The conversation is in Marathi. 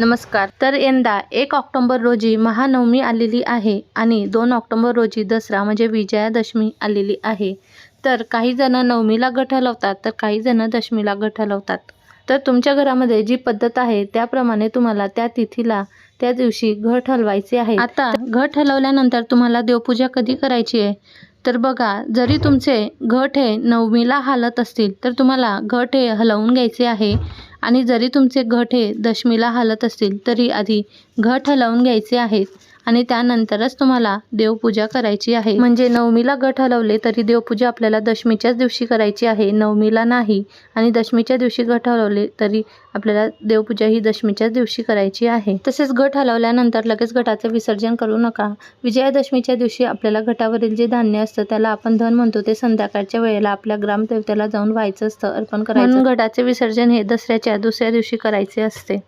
नमस्कार. तर यंदा 1 ऑक्टोबर रोजी महानवमी आलेली आहे आणि 2 ऑक्टोबर रोजी दसरा म्हणजे विजयादशमी आलेली आहे. तर काही जण नवमीला घट हलवतात, तर काही जण दशमीला घट हलवतात. तर तुमच्या घरामध्ये जी पद्धत आहे त्याप्रमाणे तुम्हाला त्या तिथीला त्या दिवशी घट हलवायचे आहे. आता घट हलवल्यानंतर तुम्हाला देवपूजा कधी करायची आहे? तर बघा, जरी तुमचे घट हे नवमीला हालत असतील तर तुम्हाला घट हे हलवून घ्यायचे आहे आणि जरी तुमचे घट हे दशमीला हालत असतील तरी आधी घट हलवून घ्यायचे आहेत आणि त्यानंतरच तुम्हाला देवपूजा करायची आहे. म्हणजे नवमीला घट हलवले तरी देवपूजा आपल्याला दशमीच्याच दिवशी करायची आहे, नवमीला नाही. आणि दशमीच्या दिवशी घट हलवले तरी आपल्याला देवपूजा ही दशमीच्याच दिवशी करायची आहे. तसेच घट हलवल्यानंतर लगेच घटाचे विसर्जन करू नका. विजयादशमीच्या दिवशी आपल्याला घटावरील जे धान्य असतं त्याला आपण धन म्हणतो, ते संध्याकाळच्या वेळेला आपल्या ग्रामदेवतेला जाऊन व्हायचं असतं, अर्पण करायचं. म्हणून घटाचे विसर्जन हे दसऱ्याच्या दुसऱ्या दिवशी करायचे असते.